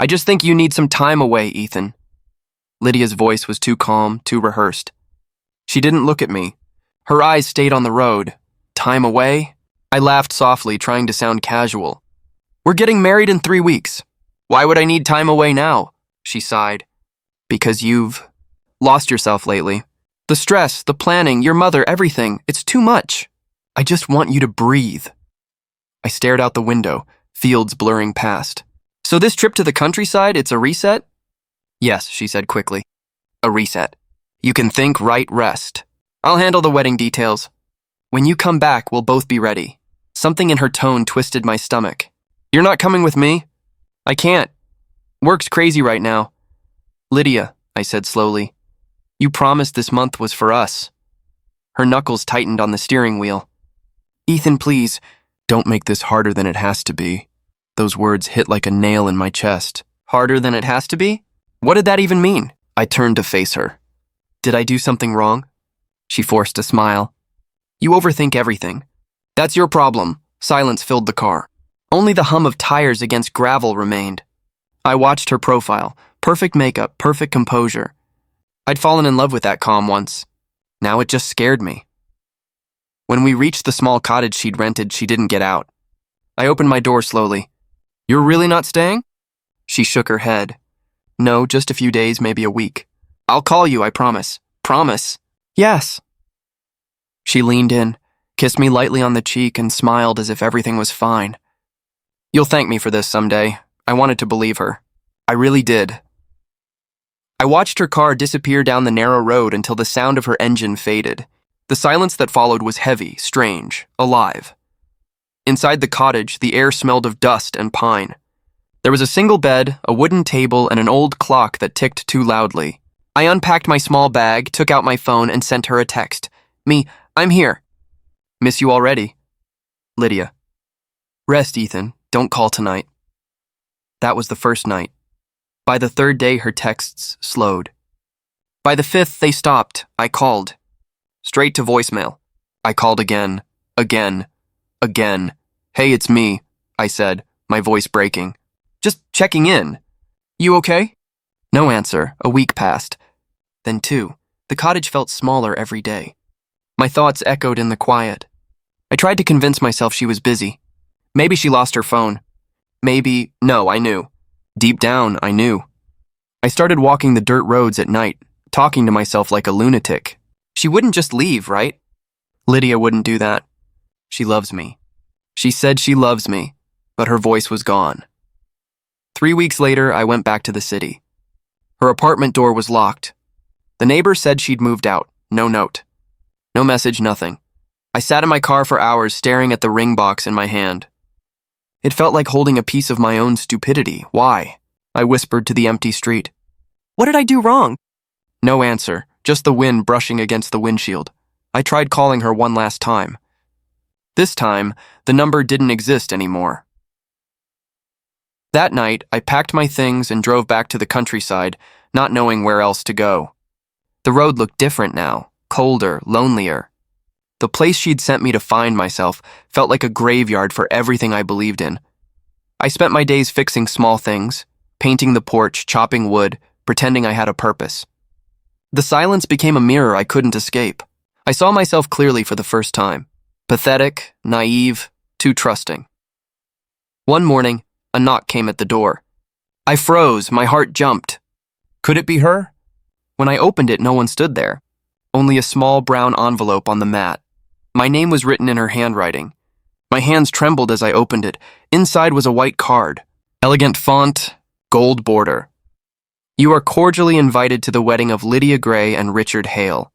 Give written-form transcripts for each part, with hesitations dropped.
I just think you need some time away, Ethan. Lydia's voice was too calm, too rehearsed. She didn't look at me. Her eyes stayed on the road. Time away? I laughed softly, trying to sound casual. We're getting married in 3 weeks. Why would I need time away now? She sighed. Because you've lost yourself lately. The stress, the planning, your mother, everything. It's too much. I just want you to breathe. I stared out the window, fields blurring past. So this trip to the countryside, it's a reset? Yes, she said quickly. A reset. You can think, write, rest. I'll handle the wedding details. When you come back, we'll both be ready. Something in her tone twisted my stomach. You're not coming with me? I can't. Work's crazy right now. Lydia, I said slowly, you promised this month was for us. Her knuckles tightened on the steering wheel. Ethan, please, don't make this harder than it has to be. Those words hit like a nail in my chest. Harder than it has to be? What did that even mean? I turned to face her. Did I do something wrong? She forced a smile. You overthink everything. That's your problem. Silence filled the car. Only the hum of tires against gravel remained. I watched her profile. Perfect makeup, perfect composure. I'd fallen in love with that calm once. Now it just scared me. When we reached the small cottage she'd rented, she didn't get out. I opened my door slowly. You're really not staying? She shook her head. No, just a few days, maybe a week. I'll call you, I promise. Promise? Yes. She leaned in, kissed me lightly on the cheek, and smiled as if everything was fine. You'll thank me for this someday. I wanted to believe her. I really did. I watched her car disappear down the narrow road until the sound of her engine faded. The silence that followed was heavy, strange, alive. Inside the cottage, the air smelled of dust and pine. There was a single bed, a wooden table, and an old clock that ticked too loudly. I unpacked my small bag, took out my phone, and sent her a text. Me, I'm here. Miss you already. Lydia. Rest, Ethan. Don't call tonight. That was the first night. By the third day, her texts slowed. By the fifth, they stopped. I called. Straight to voicemail. I called again. Again. Hey, it's me, I said, my voice breaking. Just checking in. You okay? No answer. A week passed. Then 2. The cottage felt smaller every day. My thoughts echoed in the quiet. I tried to convince myself she was busy. Maybe she lost her phone. No, I knew. Deep down, I knew. I started walking the dirt roads at night, talking to myself like a lunatic. She wouldn't just leave, right? Lydia wouldn't do that. She loves me. She said she loves me, but her voice was gone. 3 weeks later, I went back to the city. Her apartment door was locked. The neighbor said she'd moved out. No note. No message, nothing. I sat in my car for hours staring at the ring box in my hand. It felt like holding a piece of my own stupidity. Why? I whispered to the empty street. What did I do wrong? No answer, just the wind brushing against the windshield. I tried calling her one last time. This time, the number didn't exist anymore. That night, I packed my things and drove back to the countryside, not knowing where else to go. The road looked different now, colder, lonelier. The place she'd sent me to find myself felt like a graveyard for everything I believed in. I spent my days fixing small things, painting the porch, chopping wood, pretending I had a purpose. The silence became a mirror I couldn't escape. I saw myself clearly for the first time. Pathetic, naive, too trusting. One morning, a knock came at the door. I froze, my heart jumped. Could it be her? When I opened it, no one stood there. Only a small brown envelope on the mat. My name was written in her handwriting. My hands trembled as I opened it. Inside was a white card. Elegant font, gold border. You are cordially invited to the wedding of Lydia Gray and Richard Hale.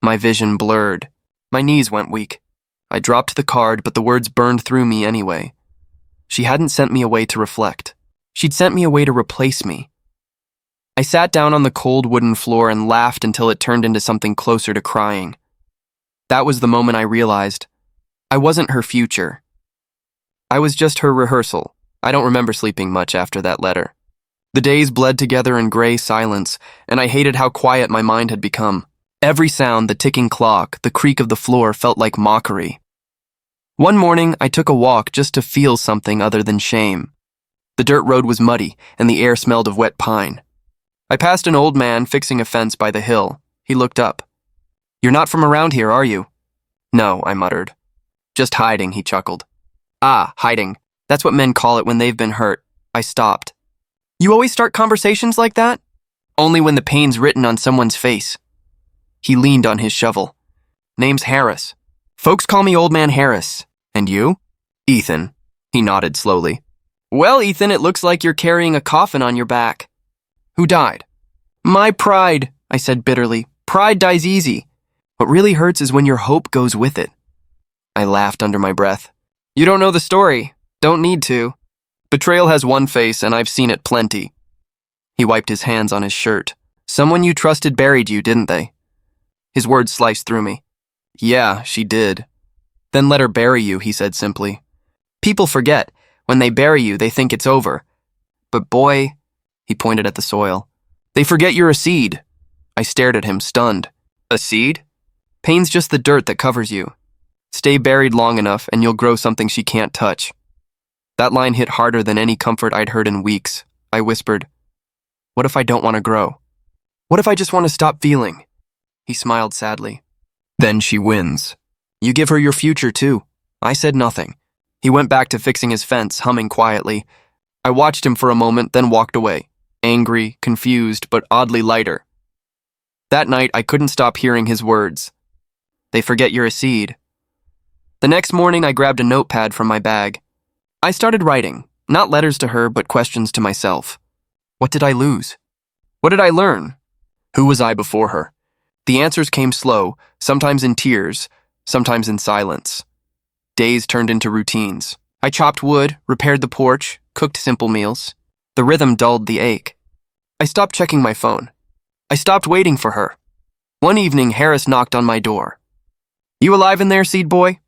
My vision blurred. My knees went weak. I dropped the card, but the words burned through me anyway. She hadn't sent me away to reflect. She'd sent me away to replace me. I sat down on the cold wooden floor and laughed until it turned into something closer to crying. That was the moment I realized I wasn't her future. I was just her rehearsal. I don't remember sleeping much after that letter. The days bled together in gray silence, and I hated how quiet my mind had become. Every sound, the ticking clock, the creak of the floor felt like mockery. One morning, I took a walk just to feel something other than shame. The dirt road was muddy, and the air smelled of wet pine. I passed an old man fixing a fence by the hill. He looked up. "You're not from around here, are you?" "No," I muttered. "Just hiding," he chuckled. "Ah, hiding. That's what men call it when they've been hurt." I stopped. "You always start conversations like that?" "Only when the pain's written on someone's face." He leaned on his shovel. "Name's Harris. Folks call me Old Man Harris. And you?" "Ethan." He nodded slowly. "Well, Ethan, it looks like you're carrying a coffin on your back." "Who died?" "My pride," I said bitterly. "Pride dies easy. What really hurts is when your hope goes with it." I laughed under my breath. "You don't know the story. Don't need to. Betrayal has one face, and I've seen it plenty." He wiped his hands on his shirt. "Someone you trusted buried you, didn't they?" His words sliced through me. "Yeah, she did." "Then let her bury you," he said simply. "People forget. When they bury you, they think it's over. But boy," he pointed at the soil, "they forget you're a seed." I stared at him, stunned. "A seed?" "Pain's just the dirt that covers you. Stay buried long enough, and you'll grow something she can't touch." That line hit harder than any comfort I'd heard in weeks. I whispered, "What if I don't want to grow? What if I just want to stop feeling?" He smiled sadly. "Then she wins. You give her your future, too." I said nothing. He went back to fixing his fence, humming quietly. I watched him for a moment, then walked away, angry, confused, but oddly lighter. That night, I couldn't stop hearing his words. "They forget you're a seed." The next morning, I grabbed a notepad from my bag. I started writing, not letters to her, but questions to myself. What did I lose? What did I learn? Who was I before her? The answers came slow, sometimes in tears, sometimes in silence. Days turned into routines. I chopped wood, repaired the porch, cooked simple meals. The rhythm dulled the ache. I stopped checking my phone. I stopped waiting for her. One evening, Harris knocked on my door. "You alive in there, seed boy?"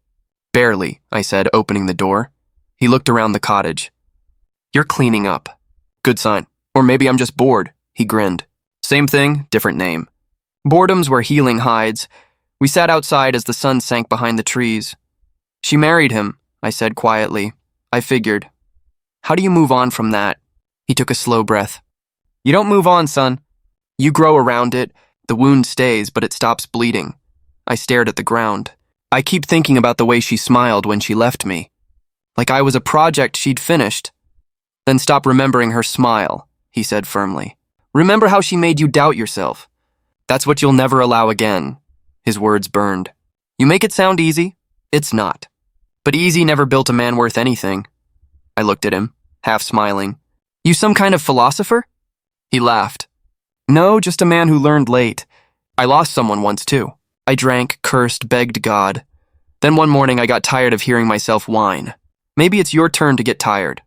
"Barely," I said, opening the door. He looked around the cottage. "You're cleaning up." "Good sign. Or maybe I'm just bored." He grinned. "Same thing, different name." Boredom's where healing hides. We sat outside as the sun sank behind the trees. "She married him," I said quietly. I figured. "How do you move on from that?" He took a slow breath. "You don't move on, son. You grow around it. The wound stays, but it stops bleeding." I stared at the ground. I keep thinking about the way she smiled when she left me. Like I was a project she'd finished. "Then stop remembering her smile," he said firmly. "Remember how she made you doubt yourself. That's what you'll never allow again." His words burned. "You make it sound easy. It's not. But easy never built a man worth anything." I looked at him, half smiling. "You some kind of philosopher?" He laughed. "No, just a man who learned late. I lost someone once too. I drank, cursed, begged God. Then one morning I got tired of hearing myself whine. Maybe it's your turn to get tired."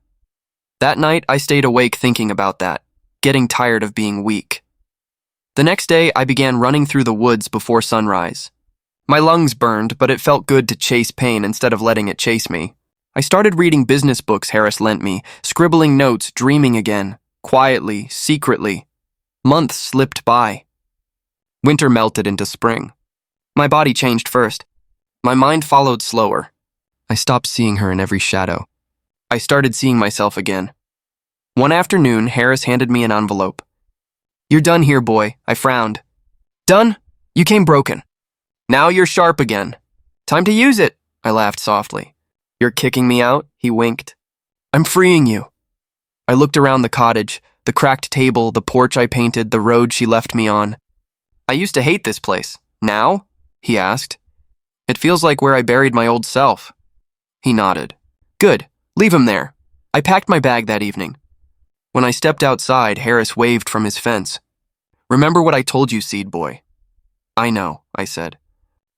That night I stayed awake thinking about that, getting tired of being weak. The next day I began running through the woods before sunrise. My lungs burned, but it felt good to chase pain instead of letting it chase me. I started reading business books Harris lent me, scribbling notes, dreaming again, quietly, secretly. Months slipped by. Winter melted into spring. My body changed first. My mind followed slower. I stopped seeing her in every shadow. I started seeing myself again. One afternoon, Harris handed me an envelope. "You're done here, boy," I frowned. "Done? You came broken. Now you're sharp again. Time to use it," I laughed softly. "You're kicking me out?" He winked. "I'm freeing you." I looked around the cottage, the cracked table, the porch I painted, the road she left me on. "I used to hate this place. Now?" he asked. "It feels like where I buried my old self." He nodded. "Good. Leave him there." I packed my bag that evening. When I stepped outside, Harris waved from his fence. "Remember what I told you, seed boy." "I know," I said.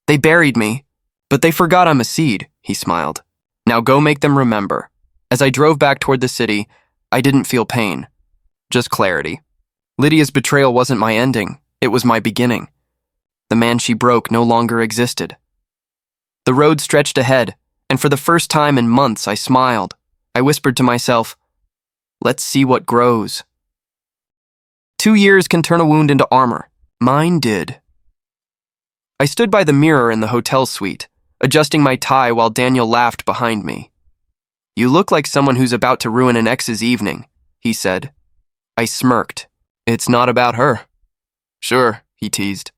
"They buried me, but they forgot I'm a seed," he smiled. "Now go make them remember." As I drove back toward the city, I didn't feel pain, just clarity. Lydia's betrayal wasn't my ending, it was my beginning. The man she broke no longer existed. The road stretched ahead, and for the first time in months I smiled. I whispered to myself, "Let's see what grows." 2 years can turn a wound into armor. Mine did. I stood by the mirror in the hotel suite, adjusting my tie while Daniel laughed behind me. You look like someone who's about to ruin an ex's evening, he said. I smirked. It's not about her. Sure, he teased.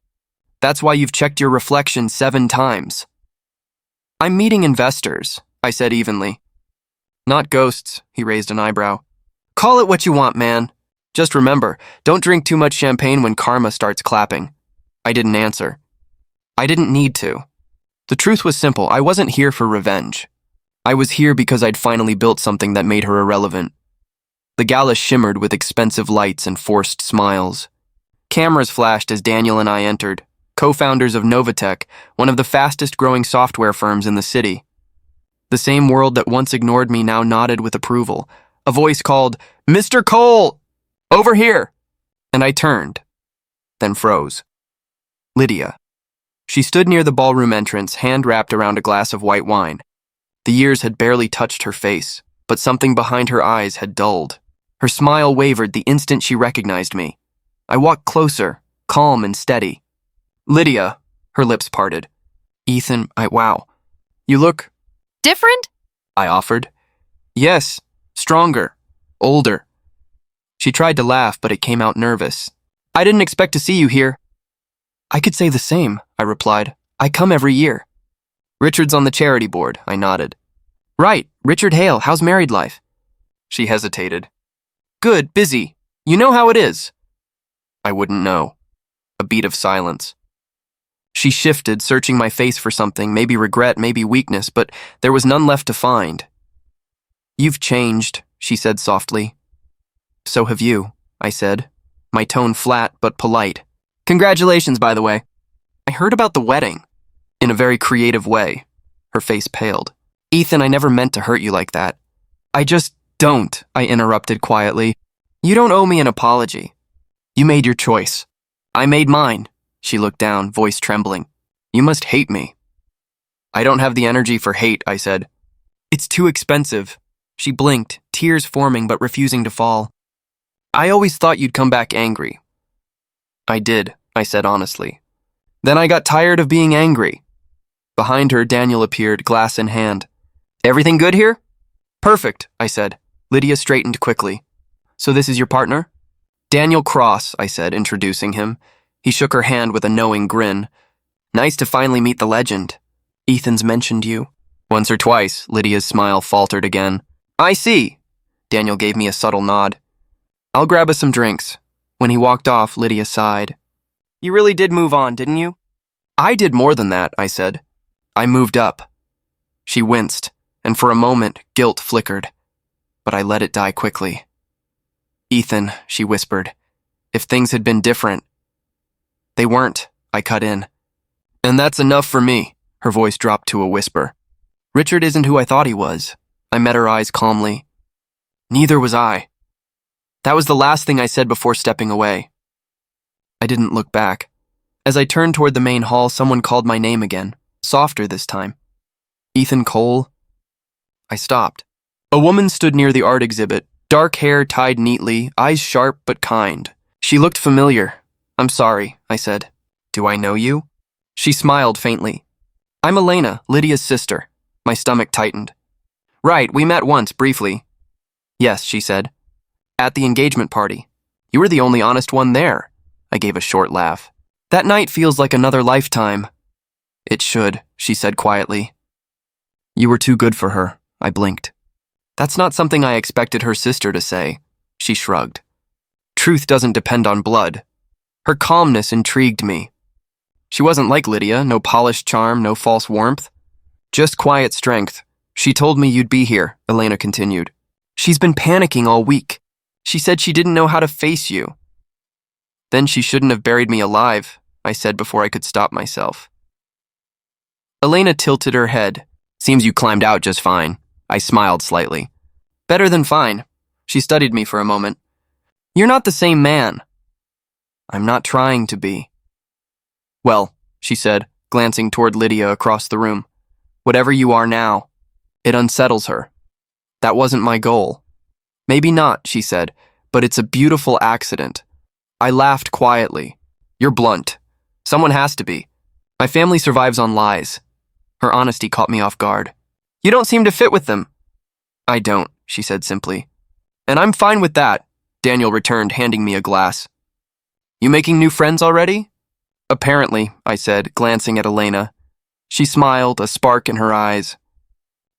That's why you've checked your reflection 7 times. I'm meeting investors, I said evenly. Not ghosts, he raised an eyebrow. Call it what you want, man. Just remember, don't drink too much champagne when karma starts clapping. I didn't answer. I didn't need to. The truth was simple. I wasn't here for revenge. I was here because I'd finally built something that made her irrelevant. The gala shimmered with expensive lights and forced smiles. Cameras flashed as Daniel and I entered, co-founders of Novatech, one of the fastest-growing software firms in the city. The same world that once ignored me now nodded with approval. A voice called, "Mr. Cole! Over here!" And I turned, then froze. Lydia. She stood near the ballroom entrance, hand wrapped around a glass of white wine. The years had barely touched her face, but something behind her eyes had dulled. Her smile wavered the instant she recognized me. I walked closer, calm and steady. Lydia, her lips parted. Ethan, wow. You look... Different? I offered. Yes, stronger, older. She tried to laugh, but it came out nervous. I didn't expect to see you here. I could say the same, I replied. I come every year. Richard's on the charity board, I nodded. Right, Richard Hale, how's married life? She hesitated. Good, busy. You know how it is. I wouldn't know. A beat of silence. She shifted, searching my face for something, maybe regret, maybe weakness, but there was none left to find. You've changed, she said softly. So have you, I said, my tone flat but polite. Congratulations, by the way. I heard about the wedding. In a very creative way. Her face paled. Ethan, I never meant to hurt you like that. I just don't, I interrupted quietly. You don't owe me an apology. You made your choice. I made mine. She looked down, voice trembling. You must hate me. I don't have the energy for hate, I said. It's too expensive. She blinked, tears forming but refusing to fall. I always thought you'd come back angry. I did, I said honestly. Then I got tired of being angry. Behind her, Daniel appeared, glass in hand. Everything good here? Perfect, I said. Lydia straightened quickly. So this is your partner? Daniel Cross, I said, introducing him. He shook her hand with a knowing grin. Nice to finally meet the legend. Ethan's mentioned you. Once or twice, Lydia's smile faltered again. I see. Daniel gave me a subtle nod. I'll grab us some drinks. When he walked off, Lydia sighed. You really did move on, didn't you? I did more than that, I said. I moved up. She winced, and for a moment, guilt flickered. But I let it die quickly. Ethan, she whispered, if things had been different. They weren't, I cut in. And that's enough for me, her voice dropped to a whisper. Richard isn't who I thought he was. I met her eyes calmly. Neither was I. That was the last thing I said before stepping away. I didn't look back. As I turned toward the main hall, someone called my name again, softer this time. Ethan Cole? I stopped. A woman stood near the art exhibit, dark hair tied neatly, eyes sharp but kind. She looked familiar. I'm sorry, I said. Do I know you? She smiled faintly. I'm Elena, Lydia's sister. My stomach tightened. Right, we met once, briefly. Yes, she said. At the engagement party. You were the only honest one there. I gave a short laugh. That night feels like another lifetime. It should, she said quietly. You were too good for her, I blinked. That's not something I expected her sister to say. She shrugged. Truth doesn't depend on blood. Her calmness intrigued me. She wasn't like Lydia, no polished charm, no false warmth. Just quiet strength. She told me you'd be here, Elena continued. She's been panicking all week. She said she didn't know how to face you. Then she shouldn't have buried me alive, I said before I could stop myself. Elena tilted her head. Seems you climbed out just fine. I smiled slightly. Better than fine. She studied me for a moment. You're not the same man. I'm not trying to be. Well, she said, glancing toward Lydia across the room. Whatever you are now, it unsettles her. That wasn't my goal. Maybe not, she said, but it's a beautiful accident. I laughed quietly. You're blunt. Someone has to be. My family survives on lies. Her honesty caught me off guard. You don't seem to fit with them. I don't, she said simply. And I'm fine with that, Daniel returned, handing me a glass. You making new friends already? Apparently, I said, glancing at Elena. She smiled, a spark in her eyes.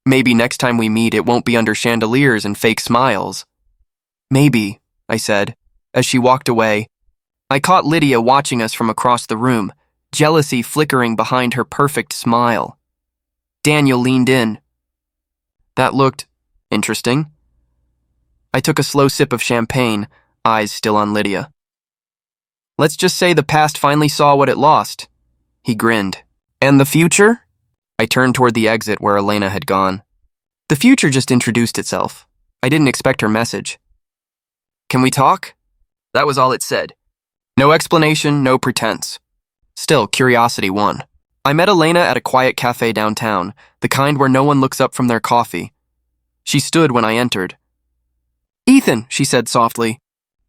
Maybe next time we meet it won't be under chandeliers and fake smiles. Maybe, I said, as she walked away. I caught Lydia watching us from across the room, jealousy flickering behind her perfect smile. Daniel leaned in. That looked interesting. I took a slow sip of champagne, eyes still on Lydia. Let's just say the past finally saw what it lost. He grinned. And the future? I turned toward the exit where Elena had gone. The future just introduced itself. I didn't expect her message. Can we talk? That was all it said. No explanation, no pretense. Still, curiosity won. I met Elena at a quiet cafe downtown, the kind where no one looks up from their coffee. She stood when I entered. Ethan, she said softly.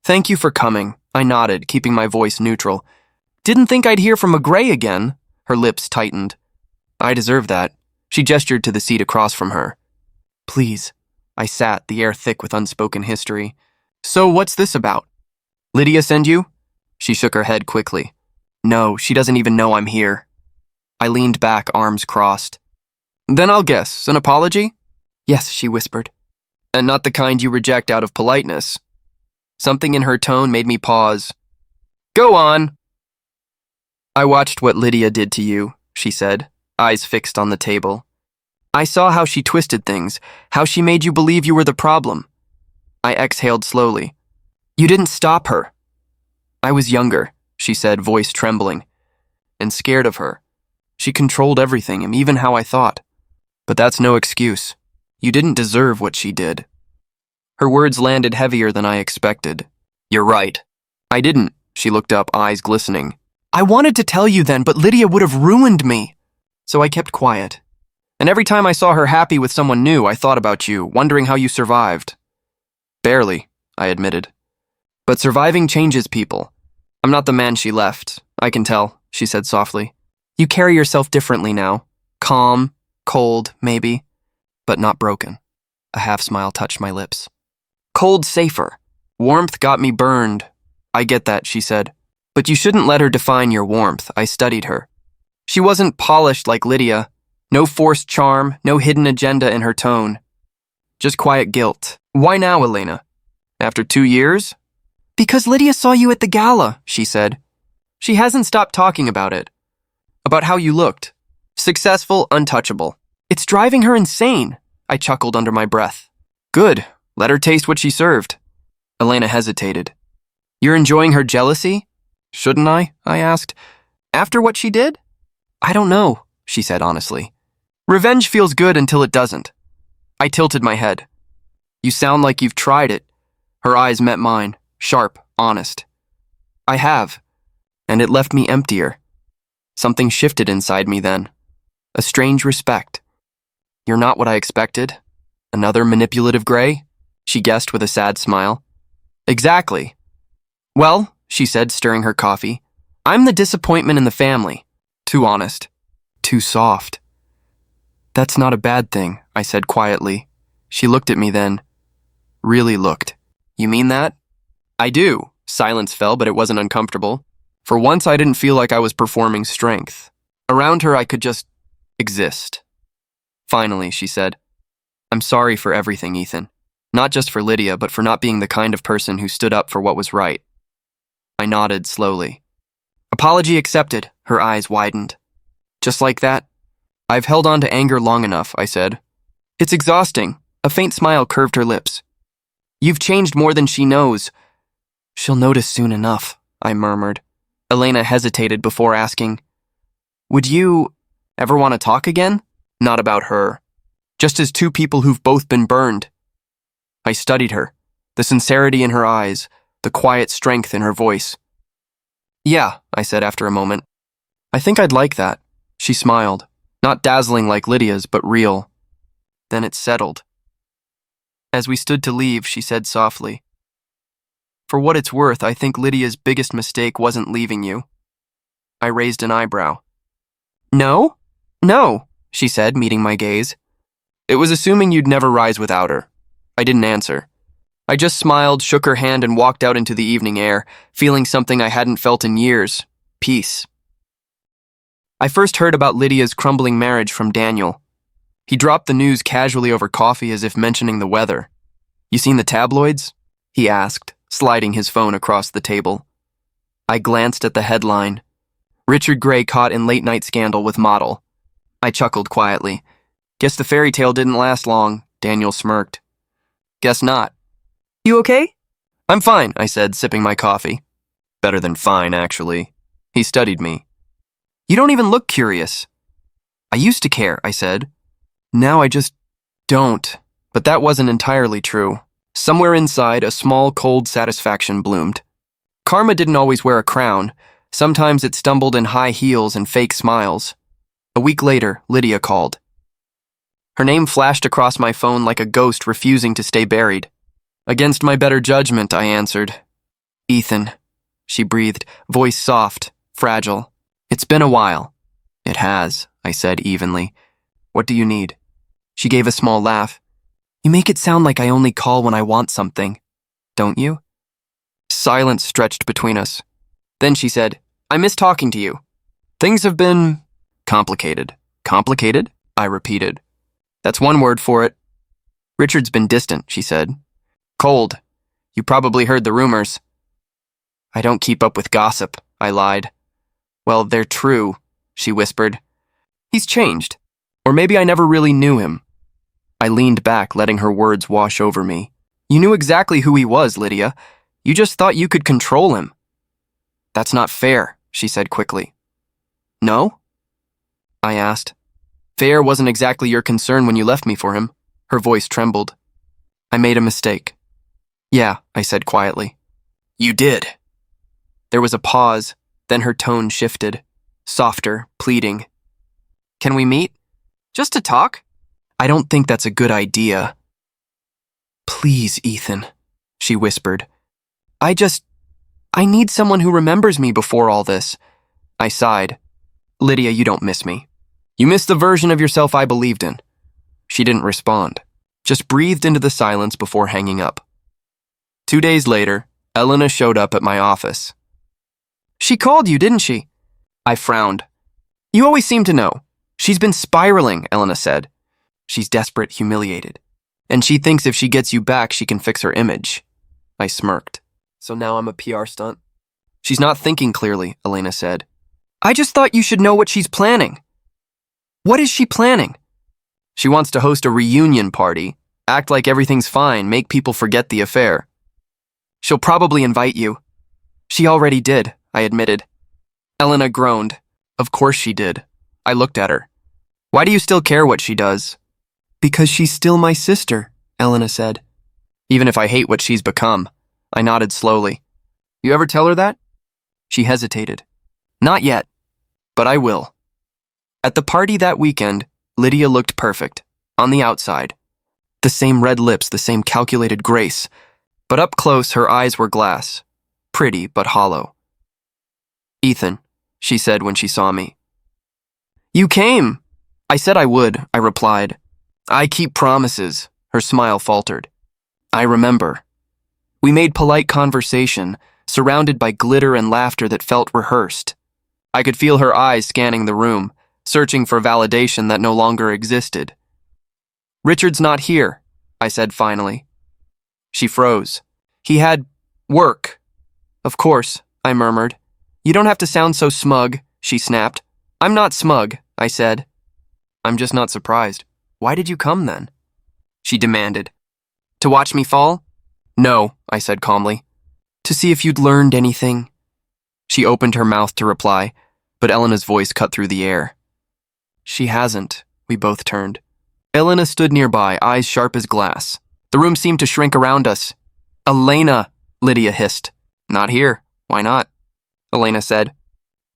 Thank you for coming. I nodded, keeping my voice neutral. Didn't think I'd hear from McGray again. Her lips tightened. I deserve that. She gestured to the seat across from her. Please. I sat, the air thick with unspoken history. So what's this about? Lydia send you? She shook her head quickly. No, she doesn't even know I'm here. I leaned back, arms crossed. Then I'll guess, an apology? Yes, she whispered. And not the kind you reject out of politeness. Something in her tone made me pause. Go on. I watched what Lydia did to you, she said, eyes fixed on the table. I saw how she twisted things, how she made you believe you were the problem. I exhaled slowly. You didn't stop her. I was younger, she said, voice trembling, and scared of her. She controlled everything, and even how I thought. But that's no excuse. You didn't deserve what she did. Her words landed heavier than I expected. You're right. I didn't, she looked up, eyes glistening. I wanted to tell you then, but Lydia would have ruined me. So I kept quiet. And every time I saw her happy with someone new, I thought about you, wondering how you survived. Barely, I admitted. But surviving changes people. I'm not the man she left. I can tell, she said softly. You carry yourself differently now. Calm, cold, maybe, but not broken. A half smile touched my lips. Cold safer. Warmth got me burned. I get that, she said. But you shouldn't let her define your warmth. I studied her. She wasn't polished like Lydia. No forced charm, no hidden agenda in her tone. Just quiet guilt. Why now, Elena? After 2 years? Because Lydia saw you at the gala, she said. She hasn't stopped talking about it. About how you looked. Successful, untouchable. It's driving her insane, I chuckled under my breath. Good. Let her taste what she served. Elena hesitated. You're enjoying her jealousy? Shouldn't I asked. After what she did? I don't know, she said honestly. Revenge feels good until it doesn't. I tilted my head. You sound like you've tried it. Her eyes met mine, sharp, honest. I have, and it left me emptier. Something shifted inside me then. A strange respect. You're not what I expected. Another manipulative gray? She guessed with a sad smile. Exactly. Well, she said, stirring her coffee, I'm the disappointment in the family. Too honest. Too soft. That's not a bad thing, I said quietly. She looked at me then. Really looked. You mean that? I do. Silence fell, but it wasn't uncomfortable. For once, I didn't feel like I was performing strength. Around her, I could just exist. Finally, she said, I'm sorry for everything, Ethan. Not just for Lydia, but for not being the kind of person who stood up for what was right. I nodded slowly. Apology accepted, her eyes widened. Just like that? I've held on to anger long enough, I said. It's exhausting. A faint smile curved her lips. You've changed more than she knows. She'll notice soon enough, I murmured. Elena hesitated before asking, Would you ever want to talk again? Not about her. Just as two people who've both been burned. I studied her, the sincerity in her eyes, the quiet strength in her voice. Yeah, I said after a moment. I think I'd like that. She smiled, not dazzling like Lydia's, but real. Then it settled. As we stood to leave, she said softly, For what it's worth, I think Lydia's biggest mistake wasn't leaving you. I raised an eyebrow. No, she said, meeting my gaze. It was assuming you'd never rise without her. I didn't answer. I just smiled, shook her hand, and walked out into the evening air, feeling something I hadn't felt in years: peace. I first heard about Lydia's crumbling marriage from Daniel. He dropped the news casually over coffee as if mentioning the weather. "You seen the tabloids?" he asked, sliding his phone across the table. I glanced at the headline: "Richard Gray caught in late-night scandal with model." I chuckled quietly. "Guess the fairy tale didn't last long," Daniel smirked. "Guess not." "You okay?" "I'm fine," I said, sipping my coffee. "Better than fine, actually." He studied me. "You don't even look curious." "I used to care," I said. "Now I just don't." But that wasn't entirely true. Somewhere inside, a small, cold satisfaction bloomed. Karma didn't always wear a crown. Sometimes it stumbled in high heels and fake smiles. A week later, Lydia called. Her name flashed across my phone like a ghost refusing to stay buried. Against my better judgment, I answered. "Ethan," she breathed, voice soft, fragile. "It's been a while." "It has," I said evenly. "What do you need?" She gave a small laugh. "You make it sound like I only call when I want something. Don't you?" Silence stretched between us. Then she said, "I miss talking to you. Things have been complicated." "Complicated?" I repeated. "That's one word for it." "Richard's been distant," she said. "Cold. You probably heard the rumors." "I don't keep up with gossip," I lied. "Well, they're true," she whispered. "He's changed. Or maybe I never really knew him." I leaned back, letting her words wash over me. "You knew exactly who he was, Lydia. You just thought you could control him." "That's not fair," she said quickly. "No?" I asked. "Fair wasn't exactly your concern when you left me for him." Her voice trembled. "I made a mistake." "Yeah," I said quietly. "You did." There was a pause, then her tone shifted, softer, pleading. "Can we meet? Just to talk?" "I don't think that's a good idea." "Please, Ethan," she whispered. I need someone who remembers me before all this." I sighed. "Lydia, you don't miss me. You miss the version of yourself I believed in." She didn't respond, just breathed into the silence before hanging up. 2 days later, Elena showed up at my office. "She called you, didn't she?" I frowned. "You always seem to know. She's been spiraling," Elena said. "She's desperate, humiliated. And she thinks if she gets you back, she can fix her image." I smirked. "So now I'm a PR stunt?" "She's not thinking clearly," Elena said. "I just thought you should know what she's planning." "What is she planning?" "She wants to host a reunion party, act like everything's fine, make people forget the affair." "She'll probably invite you." "She already did," I admitted. Elena groaned. "Of course she did." I looked at her. "Why do you still care what she does?" "Because she's still my sister," Elena said. "Even if I hate what she's become." I nodded slowly. "You ever tell her that?" She hesitated. "Not yet, but I will." At the party that weekend, Lydia looked perfect, on the outside. The same red lips, the same calculated grace. But up close, her eyes were glass. Pretty, but hollow. "Ethan," she said when she saw me. "You came." "I said I would," I replied. "I keep promises." Her smile faltered. "I remember." We made polite conversation, surrounded by glitter and laughter that felt rehearsed. I could feel her eyes scanning the room, searching for validation that no longer existed. "Richard's not here," I said finally. She froze. "He had work." "Of course," I murmured. "You don't have to sound so smug," she snapped. "I'm not smug," I said. "I'm just not surprised. Why did you come then?" She demanded. "To watch me fall?" "No," I said calmly. "To see if you'd learned anything." She opened her mouth to reply, but Elena's voice cut through the air. "She hasn't." We both turned. Elena stood nearby, eyes sharp as glass. The room seemed to shrink around us. "Elena," Lydia hissed. "Not here. Why not?" Elena said.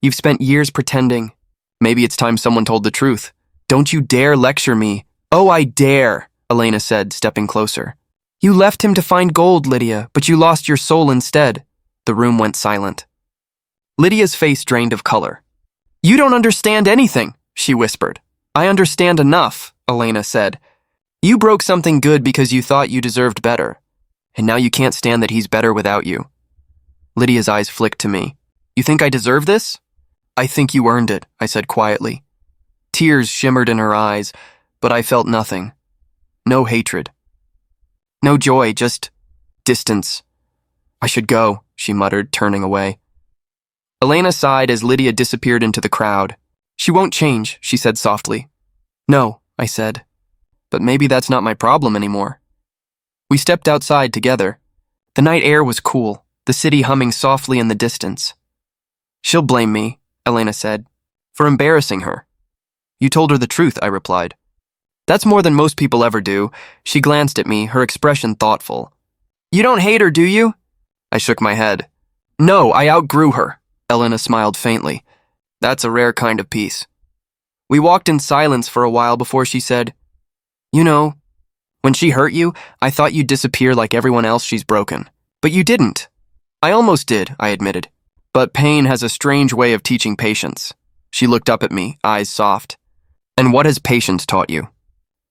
"You've spent years pretending. Maybe it's time someone told the truth. Don't you dare lecture me." "Oh, I dare," Elena said, stepping closer. "You left him to find gold, Lydia, but you lost your soul instead." The room went silent. Lydia's face drained of color. "You don't understand anything," she whispered. "I understand enough," Elena said. You broke something good because you thought you deserved better, and now you can't stand that he's better without you. Lydia's eyes flicked to me. You think I deserve this? I think you earned it, I said quietly. Tears shimmered in her eyes, but I felt nothing. No hatred. No joy, just distance. I should go, she muttered, turning away. Elena sighed as Lydia disappeared into the crowd. She won't change, she said softly. No, I said. But maybe that's not my problem anymore. We stepped outside together. The night air was cool, the city humming softly in the distance. She'll blame me, Elena said, for embarrassing her. You told her the truth, I replied. That's more than most people ever do. She glanced at me, her expression thoughtful. You don't hate her, do you? I shook my head. No, I outgrew her, Elena smiled faintly. That's a rare kind of peace. We walked in silence for a while before she said, You know, when she hurt you, I thought you'd disappear like everyone else she's broken. But you didn't. I almost did, I admitted. But pain has a strange way of teaching patience. She looked up at me, eyes soft. And what has patience taught you?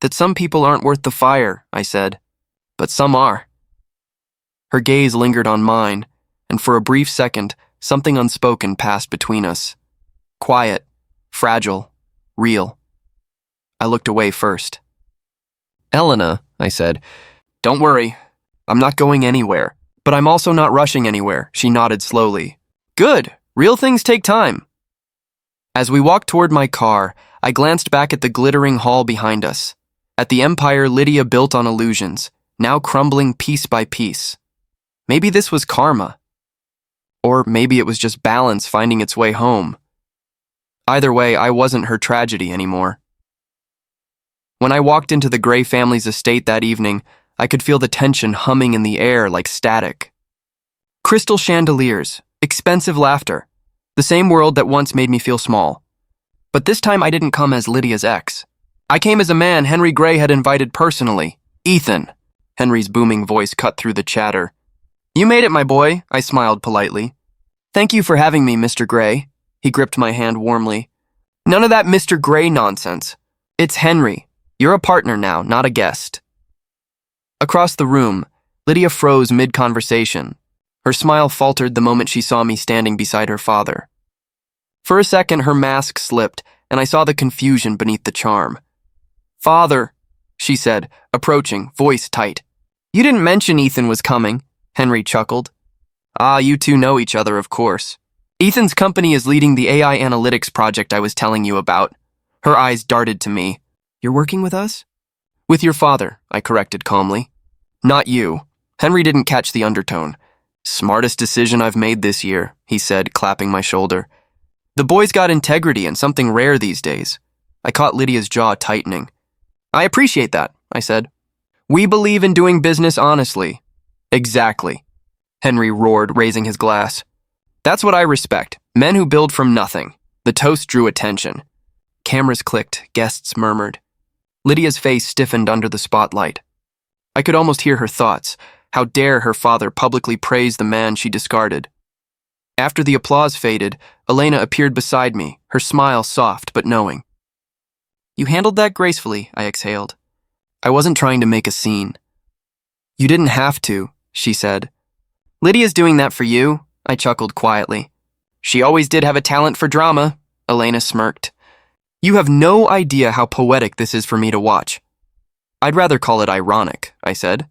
That some people aren't worth the fire, I said. But some are. Her gaze lingered on mine, and for a brief second, something unspoken passed between us. Quiet, fragile, real. I looked away first. Elena, I said, don't worry. I'm not going anywhere. But I'm also not rushing anywhere, she nodded slowly. Good. Real things take time. As we walked toward my car, I glanced back at the glittering hall behind us, at the empire Lydia built on illusions, now crumbling piece by piece. Maybe this was karma. Or maybe it was just balance finding its way home. Either way, I wasn't her tragedy anymore. When I walked into the Gray family's estate that evening, I could feel the tension humming in the air like static. Crystal chandeliers, expensive laughter, the same world that once made me feel small. But this time I didn't come as Lydia's ex. I came as a man Henry Gray had invited personally, Ethan. Henry's booming voice cut through the chatter. You made it, my boy, I smiled politely. Thank you for having me, Mr. Gray. He gripped my hand warmly. None of that Mr. Gray nonsense. It's Henry. You're a partner now, not a guest. Across the room, Lydia froze mid-conversation. Her smile faltered the moment she saw me standing beside her father. For a second, her mask slipped, and I saw the confusion beneath the charm. Father, she said, approaching, voice tight. You didn't mention Ethan was coming, Henry chuckled. Ah, you two know each other, of course. Ethan's company is leading the AI analytics project I was telling you about. Her eyes darted to me. You're working with us? With your father, I corrected calmly. Not you. Henry didn't catch the undertone. Smartest decision I've made this year, he said, clapping my shoulder. The boy's got integrity and something rare these days. I caught Lydia's jaw tightening. I appreciate that, I said. We believe in doing business honestly. Exactly. Henry roared, raising his glass. That's what I respect. Men who build from nothing. The toast drew attention. Cameras clicked, guests murmured. Lydia's face stiffened under the spotlight. I could almost hear her thoughts. How dare her father publicly praise the man she discarded? After the applause faded, Elena appeared beside me, her smile soft but knowing. You handled that gracefully, I exhaled. I wasn't trying to make a scene. You didn't have to, she said. Lydia's doing that for you, I chuckled quietly. She always did have a talent for drama, Elena smirked. You have no idea how poetic this is for me to watch. I'd rather call it ironic, I said.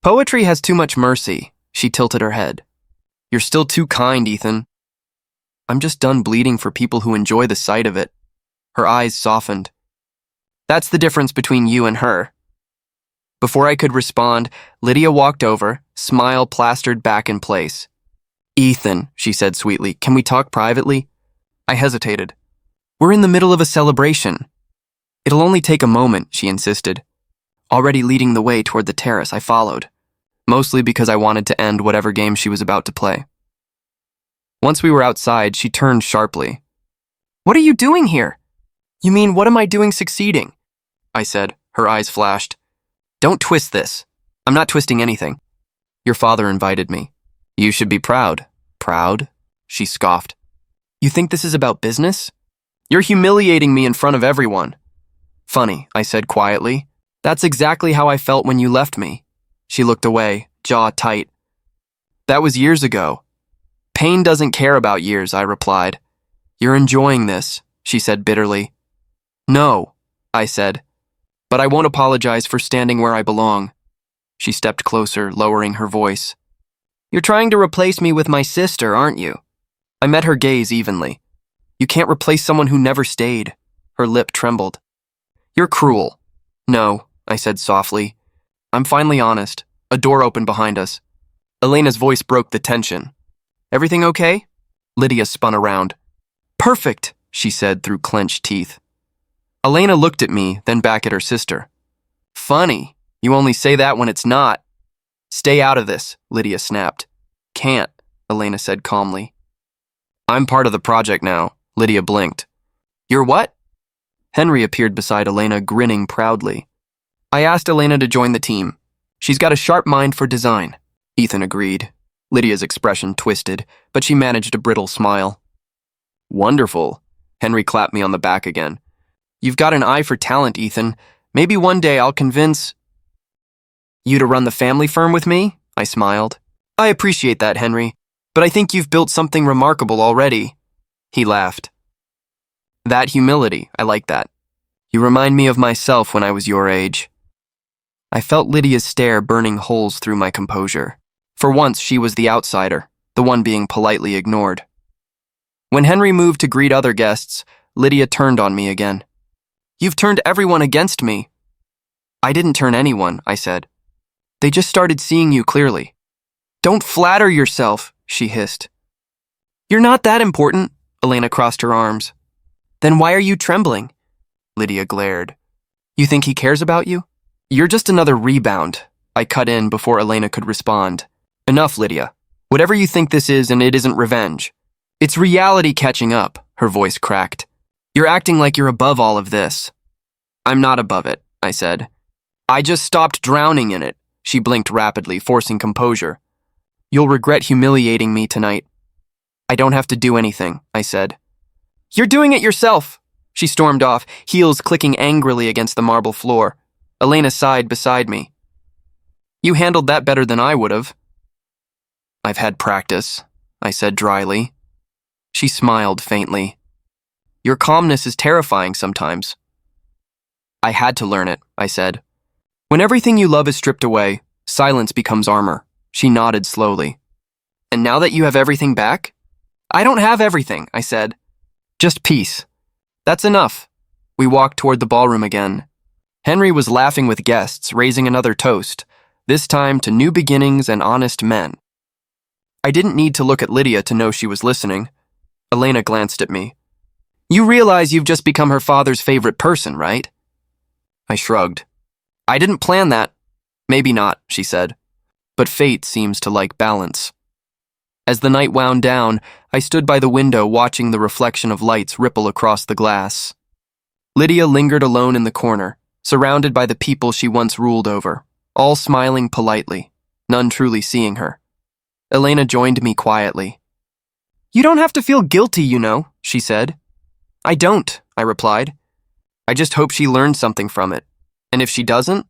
Poetry has too much mercy, she tilted her head. You're still too kind, Ethan. I'm just done bleeding for people who enjoy the sight of it. Her eyes softened. That's the difference between you and her. Before I could respond, Lydia walked over, smile plastered back in place. Ethan, she said sweetly, can we talk privately? I hesitated. We're in the middle of a celebration. It'll only take a moment, she insisted. Already leading the way toward the terrace, I followed, mostly because I wanted to end whatever game she was about to play. Once we were outside, she turned sharply. What are you doing here? You mean, what am I doing succeeding? I said, her eyes flashed. Don't twist this. I'm not twisting anything. Your father invited me. You should be proud. Proud? She scoffed. You think this is about business? You're humiliating me in front of everyone. Funny, I said quietly. That's exactly how I felt when you left me. She looked away, jaw tight. That was years ago. Pain doesn't care about years, I replied. You're enjoying this, she said bitterly. No, I said, but I won't apologize for standing where I belong. She stepped closer, lowering her voice. You're trying to replace me with my sister, aren't you? I met her gaze evenly. You can't replace someone who never stayed. Her lip trembled. You're cruel. No, I said softly. I'm finally honest. A door opened behind us. Elena's voice broke the tension. Everything okay? Lydia spun around. Perfect, she said through clenched teeth. Elena looked at me, then back at her sister. Funny, you only say that when it's not. Stay out of this, Lydia snapped. Can't, Elena said calmly. I'm part of the project now, Lydia blinked. You're what? Henry appeared beside Elena, grinning proudly. I asked Elena to join the team. She's got a sharp mind for design. Ethan agreed. Lydia's expression twisted, but she managed a brittle smile. Wonderful. Henry clapped me on the back again. You've got an eye for talent, Ethan. Maybe one day I'll convince you to run the family firm with me? I smiled. I appreciate that, Henry, but I think you've built something remarkable already. He laughed. That humility, I like that. You remind me of myself when I was your age. I felt Lydia's stare burning holes through my composure. For once, she was the outsider, the one being politely ignored. When Henry moved to greet other guests, Lydia turned on me again. You've turned everyone against me. I didn't turn anyone, I said. They just started seeing you clearly. Don't flatter yourself, she hissed. You're not that important, Elena crossed her arms. Then why are you trembling? Lydia glared. You think he cares about you? You're just another rebound. I cut in before Elena could respond. Enough, Lydia. Whatever you think this is, and it isn't revenge. It's reality catching up, her voice cracked. You're acting like you're above all of this. I'm not above it, I said. I just stopped drowning in it. She blinked rapidly, forcing composure. You'll regret humiliating me tonight. I don't have to do anything, I said. You're doing it yourself. She stormed off, heels clicking angrily against the marble floor. Elena sighed beside me. You handled that better than I would have. I've had practice, I said dryly. She smiled faintly. Your calmness is terrifying sometimes. I had to learn it, I said. When everything you love is stripped away, silence becomes armor. She nodded slowly. And now that you have everything back? I don't have everything, I said. Just peace. That's enough. We walked toward the ballroom again. Henry was laughing with guests, raising another toast, this time to new beginnings and honest men. I didn't need to look at Lydia to know she was listening. Elena glanced at me. You realize you've just become her father's favorite person, right? I shrugged. I didn't plan that. Maybe not, she said. But fate seems to like balance. As the night wound down, I stood by the window watching the reflection of lights ripple across the glass. Lydia lingered alone in the corner, surrounded by the people she once ruled over, all smiling politely, none truly seeing her. Elena joined me quietly. You don't have to feel guilty, you know, she said. I don't, I replied. I just hope she learned something from it. And if she doesn't,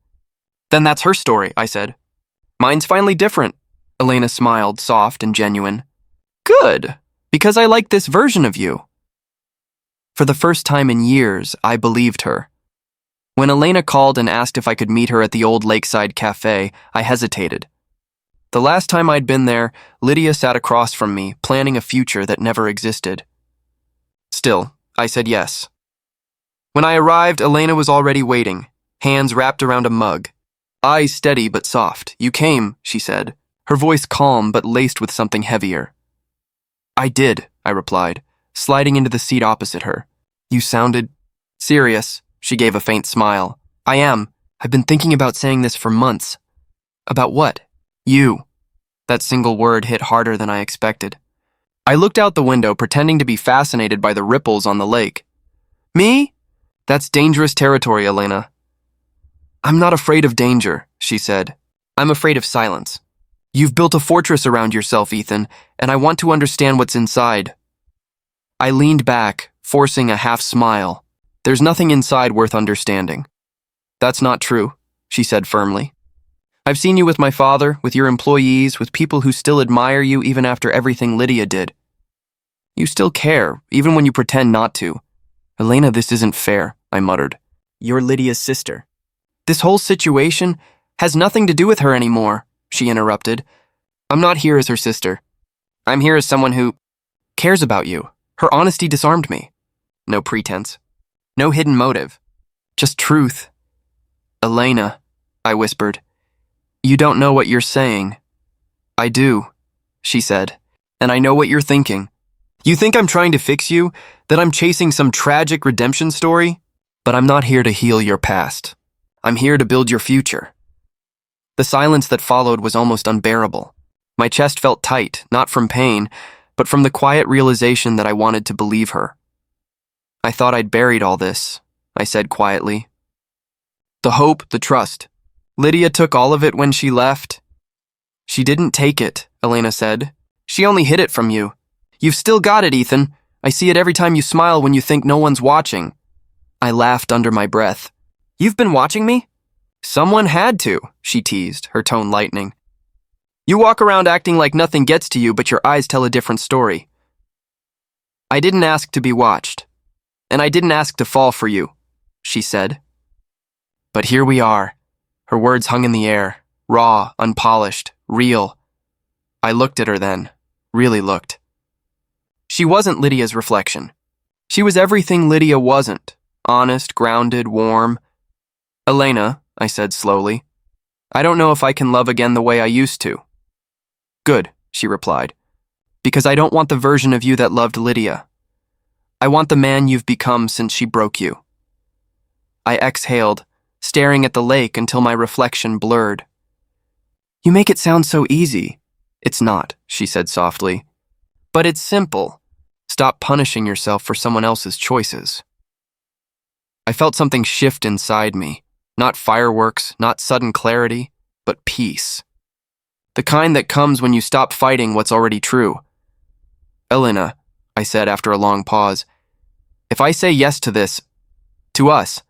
then that's her story, I said. Mine's finally different. Elena smiled, soft and genuine. Good, because I like this version of you. For the first time in years, I believed her. When Elena called and asked if I could meet her at the old lakeside cafe, I hesitated. The last time I'd been there, Lydia sat across from me, planning a future that never existed. Still, I said yes. When I arrived, Elena was already waiting, hands wrapped around a mug. Eyes steady but soft. You came, she said, her voice calm but laced with something heavier. I did, I replied, sliding into the seat opposite her. You sounded serious. She gave a faint smile. I am. I've been thinking about saying this for months. About what? You. That single word hit harder than I expected. I looked out the window, pretending to be fascinated by the ripples on the lake. Me? That's dangerous territory, Elena. I'm not afraid of danger, she said. I'm afraid of silence. You've built a fortress around yourself, Ethan, and I want to understand what's inside. I leaned back, forcing a half smile. There's nothing inside worth understanding. That's not true, she said firmly. I've seen you with my father, with your employees, with people who still admire you even after everything Lydia did. You still care, even when you pretend not to. Elena, this isn't fair, I muttered. You're Lydia's sister. This whole situation has nothing to do with her anymore, she interrupted. I'm not here as her sister. I'm here as someone who cares about you. Her honesty disarmed me. No pretense. No hidden motive. Just truth. Elena, I whispered. You don't know what you're saying. I do, she said, and I know what you're thinking. You think I'm trying to fix you, that I'm chasing some tragic redemption story? But I'm not here to heal your past. I'm here to build your future. The silence that followed was almost unbearable. My chest felt tight, not from pain, but from the quiet realization that I wanted to believe her. I thought I'd buried all this, I said quietly. The hope, the trust. Lydia took all of it when she left. She didn't take it, Elena said. She only hid it from you. You've still got it, Ethan. I see it every time you smile when you think no one's watching. I laughed under my breath. You've been watching me? Someone had to, she teased, her tone lightening. You walk around acting like nothing gets to you, but your eyes tell a different story. I didn't ask to be watched, and I didn't ask to fall for you, she said. But here we are. Her words hung in the air, raw, unpolished, real. I looked at her then, really looked. She wasn't Lydia's reflection. She was everything Lydia wasn't, honest, grounded, warm. Elena, I said slowly, I don't know if I can love again the way I used to. Good, she replied, because I don't want the version of you that loved Lydia. I want the man you've become since she broke you. I exhaled, staring at the lake until my reflection blurred. You make it sound so easy. It's not, she said softly. But it's simple. Stop punishing yourself for someone else's choices. I felt something shift inside me. Not fireworks, not sudden clarity, but peace. The kind that comes when you stop fighting what's already true. Elena, I said after a long pause, if I say yes to this, to us,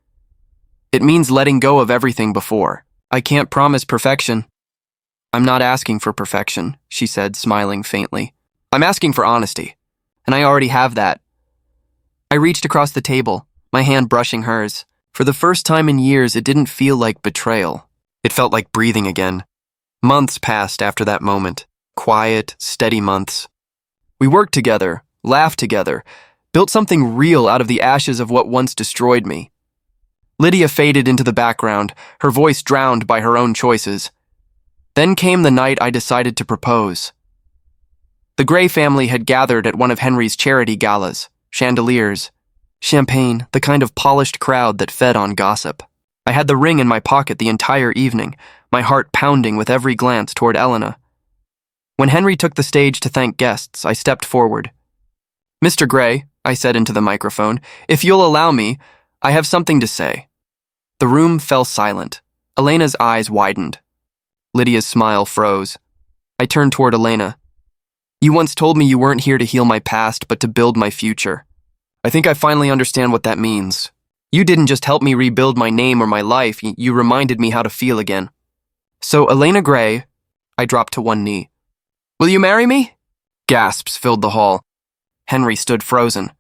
it means letting go of everything before. I can't promise perfection. I'm not asking for perfection, she said, smiling faintly. I'm asking for honesty, and I already have that. I reached across the table, my hand brushing hers. For the first time in years, it didn't feel like betrayal. It felt like breathing again. Months passed after that moment. Quiet, steady months. We worked together, laughed together, built something real out of the ashes of what once destroyed me. Lydia faded into the background, her voice drowned by her own choices. Then came the night I decided to propose. The Gray family had gathered at one of Henry's charity galas, chandeliers, champagne, the kind of polished crowd that fed on gossip. I had the ring in my pocket the entire evening, my heart pounding with every glance toward Elena. When Henry took the stage to thank guests, I stepped forward. Mr. Gray, I said into the microphone, if you'll allow me, I have something to say. The room fell silent. Elena's eyes widened. Lydia's smile froze. I turned toward Elena. You once told me you weren't here to heal my past, but to build my future. I think I finally understand what that means. You didn't just help me rebuild my name or my life, you reminded me how to feel again. So, Elena Gray, I dropped to one knee. Will you marry me? Gasps filled the hall. Henry stood frozen.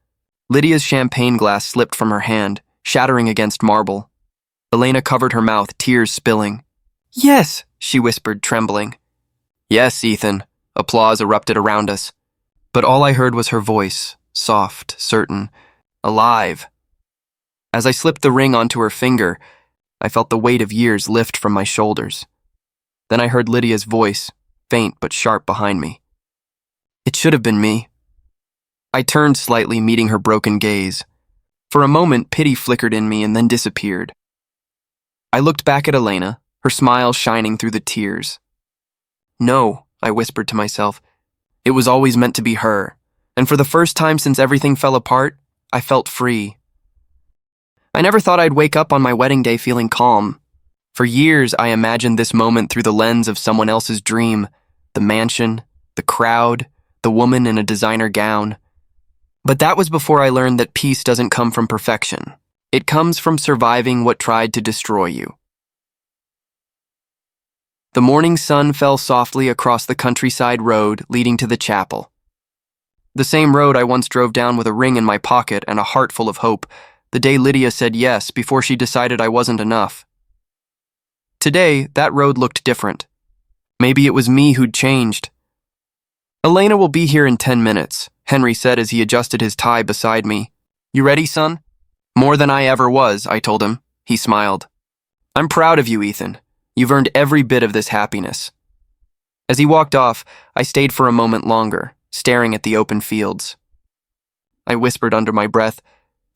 Lydia's champagne glass slipped from her hand, shattering against marble. Elena covered her mouth, tears spilling. Yes, she whispered, trembling. Yes, Ethan. Applause erupted around us. But all I heard was her voice, soft, certain, alive. As I slipped the ring onto her finger, I felt the weight of years lift from my shoulders. Then I heard Lydia's voice, faint but sharp behind me. It should have been me. I turned slightly, meeting her broken gaze. For a moment, pity flickered in me and then disappeared. I looked back at Elena, her smile shining through the tears. No, I whispered to myself. It was always meant to be her, and for the first time since everything fell apart, I felt free. I never thought I'd wake up on my wedding day feeling calm. For years, I imagined this moment through the lens of someone else's dream, the mansion, the crowd, the woman in a designer gown. But that was before I learned that peace doesn't come from perfection. It comes from surviving what tried to destroy you. The morning sun fell softly across the countryside road leading to the chapel. The same road I once drove down with a ring in my pocket and a heart full of hope, the day Lydia said yes before she decided I wasn't enough. Today, that road looked different. Maybe it was me who'd changed. "Elena will be here in 10 minutes, Henry said as he adjusted his tie beside me. "You ready, son?" "More than I ever was," I told him. He smiled. "I'm proud of you, Ethan. You've earned every bit of this happiness." As he walked off, I stayed for a moment longer, staring at the open fields. I whispered under my breath,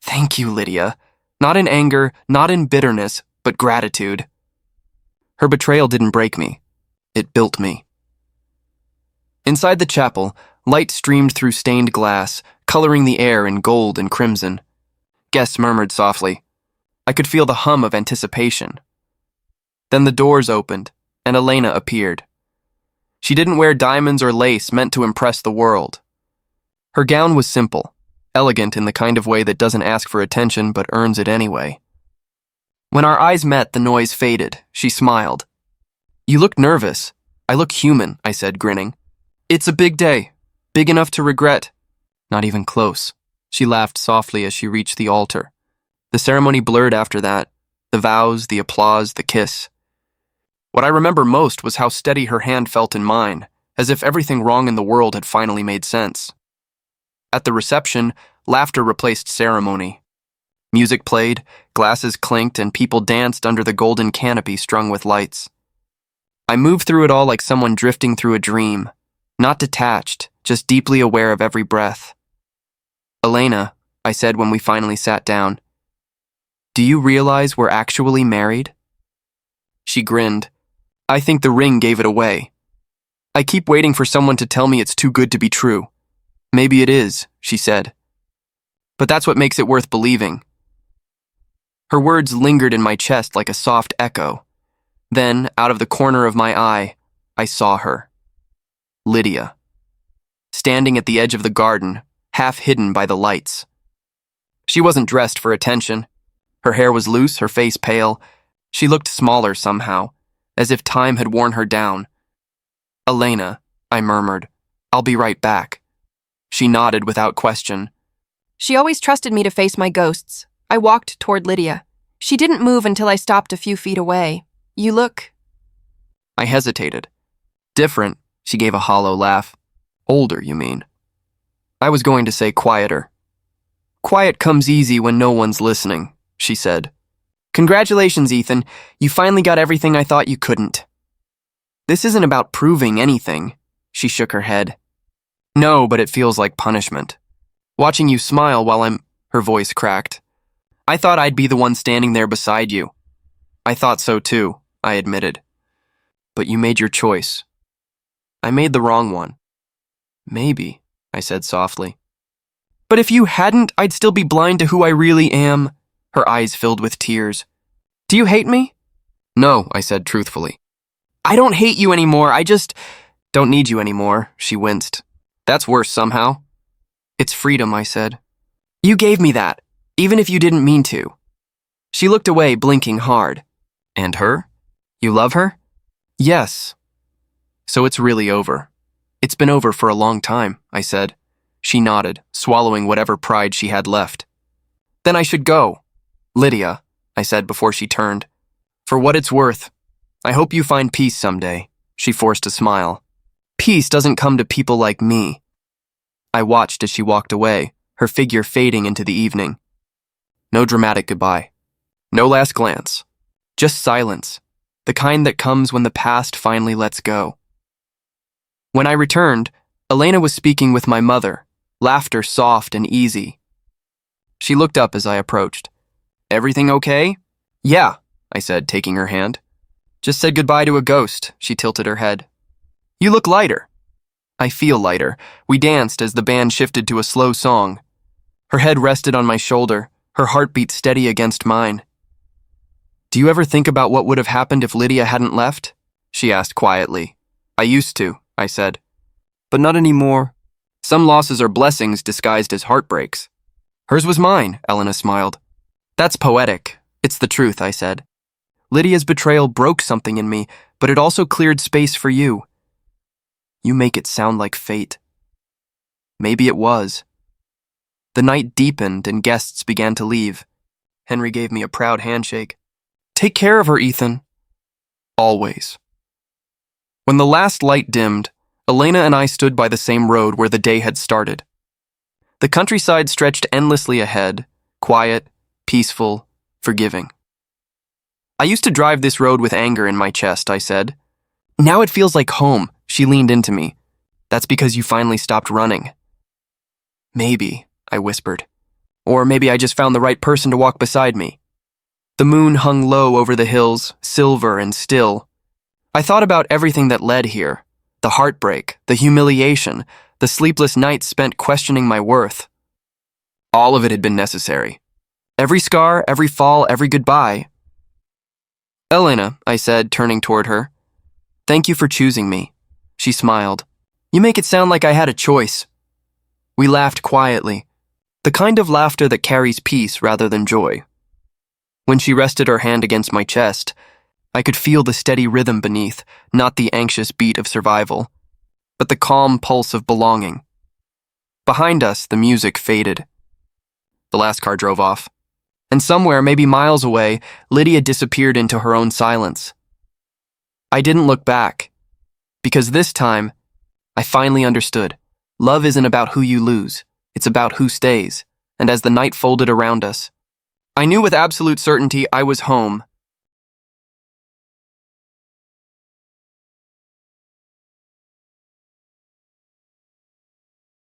"Thank you, Lydia." Not in anger, not in bitterness, but gratitude. Her betrayal didn't break me. It built me. Inside the chapel, light streamed through stained glass, coloring the air in gold and crimson. Guests murmured softly. I could feel the hum of anticipation. Then the doors opened, and Elena appeared. She didn't wear diamonds or lace meant to impress the world. Her gown was simple, elegant in the kind of way that doesn't ask for attention but earns it anyway. When our eyes met, the noise faded. She smiled. "You look nervous." "I look human," I said, grinning. "It's a big day. Big enough to regret." "Not even close." She laughed softly as she reached the altar. The ceremony blurred after that. The vows, the applause, the kiss. What I remember most was how steady her hand felt in mine, as if everything wrong in the world had finally made sense. At the reception, laughter replaced ceremony. Music played, glasses clinked, and people danced under the golden canopy strung with lights. I moved through it all like someone drifting through a dream, not detached, just deeply aware of every breath. "Elena," I said when we finally sat down, "do you realize we're actually married?" She grinned. "I think the ring gave it away. I keep waiting for someone to tell me it's too good to be true." "Maybe it is," she said. "But that's what makes it worth believing." Her words lingered in my chest like a soft echo. Then, out of the corner of my eye, I saw her. Lydia. Standing at the edge of the garden, half hidden by the lights. She wasn't dressed for attention. Her hair was loose, her face pale. She looked smaller somehow, as if time had worn her down. "Elena," I murmured. "I'll be right back." She nodded without question. She always trusted me to face my ghosts. I walked toward Lydia. She didn't move until I stopped a few feet away. "You look..." I hesitated. "Different," she gave a hollow laugh. "Older, you mean?" I was going to say quieter. "Quiet comes easy when no one's listening," she said. "Congratulations, Ethan. You finally got everything I thought you couldn't." "This isn't about proving anything," she shook her head. "No, but it feels like punishment. Watching you smile while I'm..." Her voice cracked. "I thought I'd be the one standing there beside you." "I thought so too," I admitted. "But you made your choice." "I made the wrong one." "Maybe," I said softly. "But if you hadn't, I'd still be blind to who I really am." Her eyes filled with tears. "Do you hate me?" "No," I said truthfully. "I don't hate you anymore, I just don't need you anymore," she winced. "That's worse somehow." "It's freedom," I said. "You gave me that, even if you didn't mean to." She looked away, blinking hard. "And her? You love her?" "Yes." "So it's really over." "It's been over for a long time," I said. She nodded, swallowing whatever pride she had left. "Then I should go." "Lydia," I said before she turned. "For what it's worth, I hope you find peace someday." She forced a smile. "Peace doesn't come to people like me." I watched as she walked away, her figure fading into the evening. No dramatic goodbye. No last glance. Just silence, the kind that comes when the past finally lets go. When I returned, Elena was speaking with my mother, laughter soft and easy. She looked up as I approached. "Everything okay?" "Yeah," I said, taking her hand. "Just said goodbye to a ghost," she tilted her head. "You look lighter." "I feel lighter." We danced as the band shifted to a slow song. Her head rested on my shoulder, her heartbeat steady against mine. "Do you ever think about what would have happened if Lydia hadn't left?" she asked quietly. "I used to," I said. "But not anymore. Some losses are blessings disguised as heartbreaks." "Hers was mine," Elena smiled. "That's poetic. It's the truth," I said. Lydia's betrayal broke something in me, but it also cleared space for you. You make it sound like fate. Maybe it was. The night deepened and guests began to leave. Henry gave me a proud handshake. Take care of her, Ethan. Always. When the last light dimmed, Elena and I stood by the same road where the day had started. The countryside stretched endlessly ahead, quiet, peaceful, forgiving. I used to drive this road with anger in my chest, I said. Now it feels like home, she leaned into me. That's because you finally stopped running. Maybe, I whispered. Or maybe I just found the right person to walk beside me. The moon hung low over the hills, silver and still. I thought about everything that led here. The heartbreak, the humiliation, the sleepless nights spent questioning my worth. All of it had been necessary. Every scar, every fall, every goodbye. Elena, I said, turning toward her. Thank you for choosing me. She smiled. You make it sound like I had a choice. We laughed quietly, the kind of laughter that carries peace rather than joy. When she rested her hand against my chest, I could feel the steady rhythm beneath, not the anxious beat of survival, but the calm pulse of belonging. Behind us, the music faded. The last car drove off, and somewhere, maybe miles away, Lydia disappeared into her own silence. I didn't look back, because this time, I finally understood. Love isn't about who you lose, it's about who stays, and as the night folded around us, I knew with absolute certainty I was home,